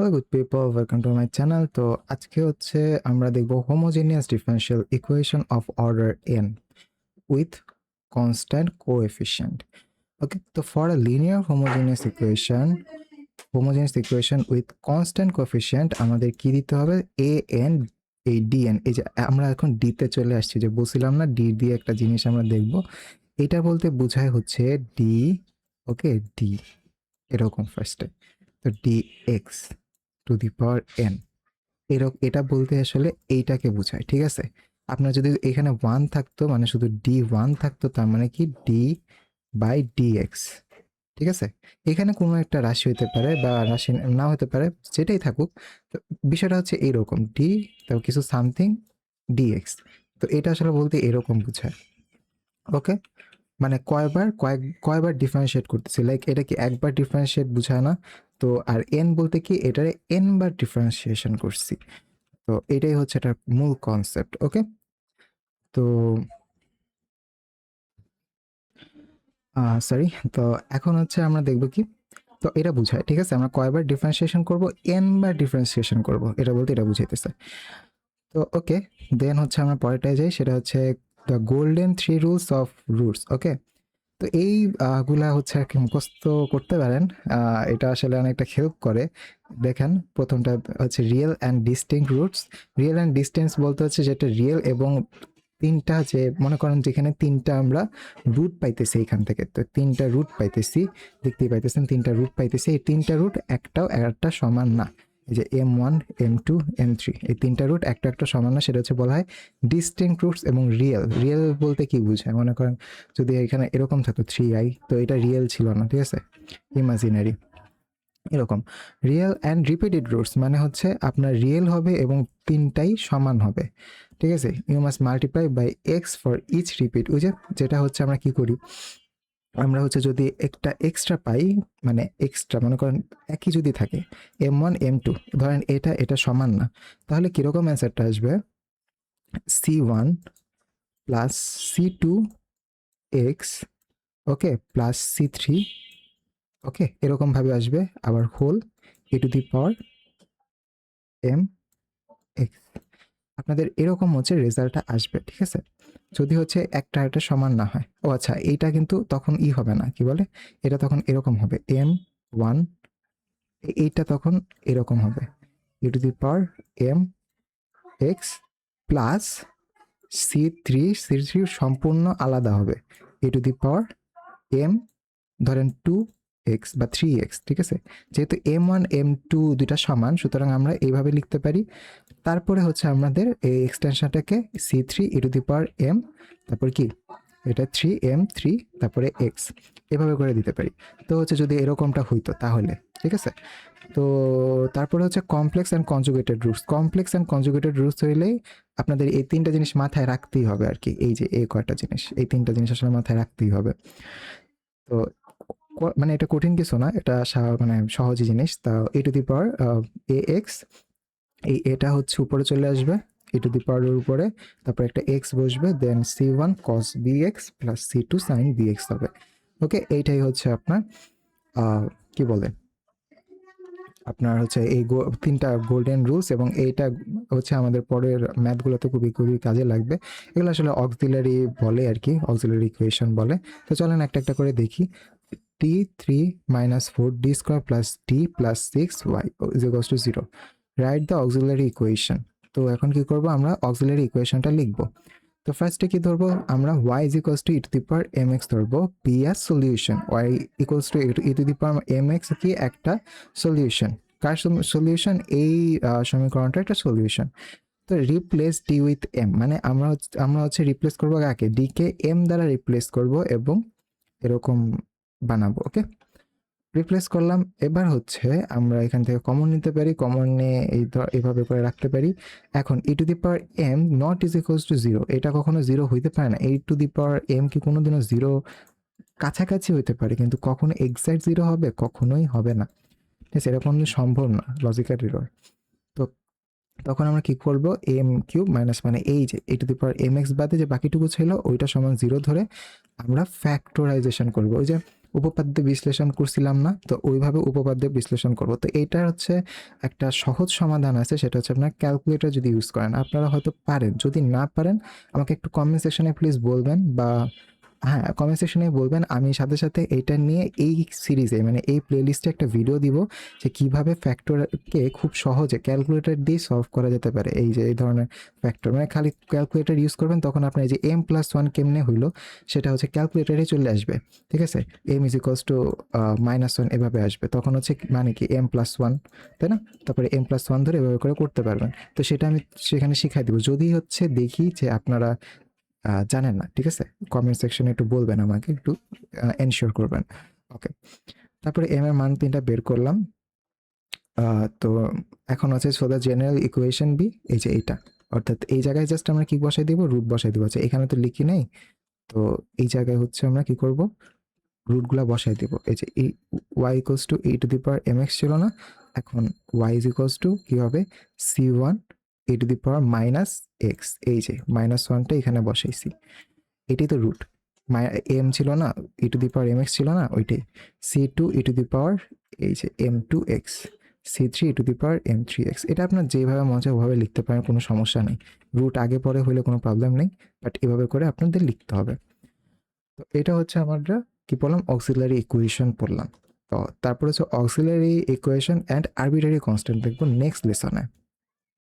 Hello good people, welcome to my channel. তো আজকে হচ্ছে আমরা দেখব homogeneous differential equation of order n with constant coefficient. Okay, তো for a linear homogeneous equation with constant coefficient আমাদের কি দিতে হবে? এ এন, এই ডিএন, এই যে আমরা এখন ডিতে চলে আসছি, যে বলছিলাম না ডি দিয়ে একটা জিনিস আমরা দেখব, এটা বলতে বোঝায় হচ্ছে ডি। ওকে, ডি এরকম ফার্স্টে, তো D x two the power N, এটা বলতে আসলে এইটাকে বোঝায়। ঠিক আছে, আপনার যদি এখানে 1 থাকতো, মানে শুধু ডি 1 থাকতো, তার মানে কি ডি বাই ডি এক্স। ঠিক আছে, এখানে কোনো একটা রাশি হতে পারে বা রাশি না হতে পারে, যেটাই থাকুক। তো বিষয়টা হচ্ছে এইরকম, ডি তারপর কিছু সামথিং ডি এক্স। তো এটা আসলে বলতে এরকম বোঝায়। ওকে, মানে কয়বার ডিফারেন্সিয়েট করতেছি, লাইক এটা কি একবার ডিফারেন্সিয়েট বোঝায় না? তো আর এন বলতে কি এটারে এন বার ডিফারেন্সিয়েশন করছি। তো এটাই হচ্ছে এটার মূল কনসেপ্ট। ওকে, তো সরি, তো এখন হচ্ছে আমরা দেখব কি, তো এটা বুঝায়। ঠিক আছে, আমরা কয়বার ডিফারেন্সিয়েশন করব, এন বার ডিফারেন্সিয়েশন করব, এটা বলতে এটা বুঝাইতেছে। তো ওকে, দেন হচ্ছে আমরা পরেরটায় যাই, সেটা হচ্ছে the golden 3 rules of roots. Okay, তো এই গুলা হচ্ছে আর কি মুখস্থ করতে পারেন। এটা আসলে অনেকটা হেল্প করে। দেখেন, প্রথমটা হচ্ছে real and distinct roots. Real and distance বলতে হচ্ছে যেটা রিয়েল এবং তিনটা, যে মনে করেন যেখানে তিনটা আমরা রুট পাইতেছি এখান থেকে, তো তিনটা রুট পাইতেছি, দেখতেই পাইতেছেন তিনটা রুট পাইতেছি। এই তিনটা রুট একটাও একটা সমান না। এই যে M1, M2, M3, এই তিনটা রুট একটা সমান না, সেটা হচ্ছে বলা হয় ডিস্টিংক্ট রুটস। এবং রিয়েল বলতে কি বোঝায়, মনে করেন যদি এখানে এরকম থাকতো 3i, তো এটা রিয়েল ছিল না, ঠিক আছে, ইমাজিনারি এরকম। রিয়েল অ্যান্ড রিপিটেড রুটস মানে হচ্ছে আপনার রিয়েল হবে এবং তিনটাই সমান হবে। ঠিক আছে, you must multiply by x for each repeat. ওই যে যেটা হচ্ছে আমরা কি করি, আমরা হচ্ছে যদি একটা এক্সট্রা পাই, মানে এক্সট্রা মনে করেন একই যদি থাকে M1, M2, ধরেন এটা সমান না, তাহলে কীরকম অ্যান্সারটা আসবে? C1 plus C2 x, okay, plus C3, okay, এরকমভাবে আসবে। আবার whole e to the power m x, আপনাদের এরকম হচ্ছে রেজাল্টটা আসবে। ঠিক আছে, যদি হচ্ছে একটা একটা সমান না হয়। ও আচ্ছা, এইটা কিন্তু তখন হবে না, কি বলে, এটা তখন এরকম হবে M1, এইটা তখন এরকম হবে e to the power m x plus C3 সম্পূর্ণ আলাদা হবে e to the power m, ধরেন 2x বা 3x। ঠিক আছে, যেহেতু M1 M2 দুইটা সমান, সুতরাং আমরা এইভাবে লিখতে পারি। তারপরে হচ্ছে আমাদের এই এক্সটেনশনটাকে C3 e to the power m, তারপর কি এটা 3m3, তারপরে x, এভাবে করে দিতে পারি। তো হচ্ছে যদি এরকমটা হইতো তাহলে, ঠিক আছে। তো তারপরে হচ্ছে কমপ্লেক্স অ্যান্ড কনজুগেটেড রুটস হইলেই আপনাদের এই তিনটা জিনিস মাথায় রাখতেই হবে আর কি। এই যে এই কয়টা জিনিস, এই তিনটা জিনিস আসলে মাথায় রাখতেই হবে। তো মানে এটা কঠিন কিছু না, এটা মানে সহজই জিনিস। তা এ to the power A x, এই এটা হচ্ছে উপরে চলে আসবে e টু দি পাওয়ারের উপরে, তারপর একটা x বসবে, দেন c1 cos bx plus c2 sin bx হবে। ওকে, এইটাই হচ্ছে আপনার কি বলে, আপনার হচ্ছে এই তিনটা গোল্ডেন রুলস, এবং এইটা হচ্ছে আমাদের পরের ম্যাথগুলোতে খুবই খুবই কাজে লাগবে। এগুলো আসলে অক্সিলারি বলে আর কি, অক্সিলারি ইকুয়েশন বলে। তো চলেন একটা একটা করে দেখি। t3 minus 4d square plus d plus 6y is equals to 0. Write the auxiliary equation. তো এখন কি করব, আমরা অক্সিলারি ইকুয়েশনটা লিখব। তো ফার্স্টে কি ধরবো আমরা, y is equals to e to the power mx ধরবো, b as solution, y equals to e to the power mx কি একটা সলিউশন। কার সলিউশন? এই সমীকরণটা একটা সলিউশন। তো রিপ্লেস ডি উইথ এম, মানে আমরা হচ্ছে রিপ্লেস করবো কাকে, ডি কে এম দ্বারা রিপ্লেস করব এবং এরকম বানাবো। ওকে, রিপ্লেস করলাম। এবার হচ্ছে আমরা এখান থেকে কমন নিতে পারি, কমন নিয়ে এইভাবে করে রাখতে পারি। এখন e to the power m not is equals to 0, এটা কখনো 0 হইতে পারে না। e to the power m কি কোনোদিনও 0 কাছাকাছি হইতে পারে, কিন্তু কখনো এক্সাক্ট 0 হবে? কখনোই হবে না। ঠিক আছে, এটা কোনো সম্ভব না, লজিক্যাল এরর। তো তখন আমরা কি করব, এম কিউব মাইনাস, মানে এই যে e to the power mx বাদে যে বাকিটুকু ছিল ওইটা সমান 0 ধরে আমরা ফ্যাক্টরাইজেশন করব। ওই যে উপপাদ্য বিশ্লেষণ করছিলাম না, তো ওইভাবে উপপাদ্য বিশ্লেষণ করব। তো এইটা হচ্ছে একটা সহজ সমাধান আছে, সেটা হচ্ছে আপনার ক্যালকুলেটর যদি ইউজ করেন। আপনারা হয়তো পারেন, যদি না পারেন আমাকে একটু কমেন্ট সেকশনে প্লিজ বলবেন, বা হ্যাঁ কমেন্ট সেকশনে বলবেন। আমি সাথে সাথে এইটা নিয়ে এই সিরিজে মানে এই প্লেলিস্টে একটা ভিডিও দিব যে কীভাবে ফ্যাক্টরকে খুব সহজে ক্যালকুলেটর দিয়ে সলভ করা যেতে পারে। এই যে এই ধরনের ফ্যাক্টর মানে খালি ক্যালকুলেটর ইউজ করবেন, তখন আপনার এই যে m+1 কেমনে হইলো সেটা হচ্ছে ক্যালকুলেটরে চলে আসবে, ঠিক আছে। m=−1 এভাবে আসবে, তখন হচ্ছে মানে কি m+1, তাই না? তারপরে m+1 ধরে এভাবে করে করতে পারবেন। তো সেটা আমি সেখানে শিখাই দিব, যদি হচ্ছে দেখি যে আপনারা জানেন না, ঠিক আছে। কমেন্ট সেকশনে একটু বলবেন, আমাকে একটু এনশিওর করবেন। ওকে, তারপরে এম এর মান 3টা বের করলাম। তো এখন হচ্ছে so the general equation be, এই যে এইটা, অর্থাৎ এই জায়গায় জাস্ট আমরা কি বসাই দিব, রুট বসাই দিব। আচ্ছা এখানে তো লিখি নেই, তো এই জায়গায় হচ্ছে আমরা কি করব, রুটগুলা বসাই দিব। এই যে এই y=a⁴mx ছিল না, এখন y= কি হবে, c1 e⁻x। এই যে -1টা এখানে বসাইছি, এটাই তো রুট। এম ছিল না, e⁻mx ছিল না, ওইটাই। c2 এই যে m2x, c3 e⁻m3x। এটা আপনার যেভাবে মনে হয় ওভাবে লিখতে পারেন, কোনো সমস্যা নেই। রুট আগে পরে হলে কোনো প্রবলেম নেই, বাট এভাবে করে আপনাদের লিখতে হবে। তো এটা হচ্ছে আমরা কি বললাম, অক্সিলারি ইকুয়েশন পড়লাম। তো তারপরে হচ্ছে auxiliary equation and arbitrary constant দেখবো নেক্সট লেসনে।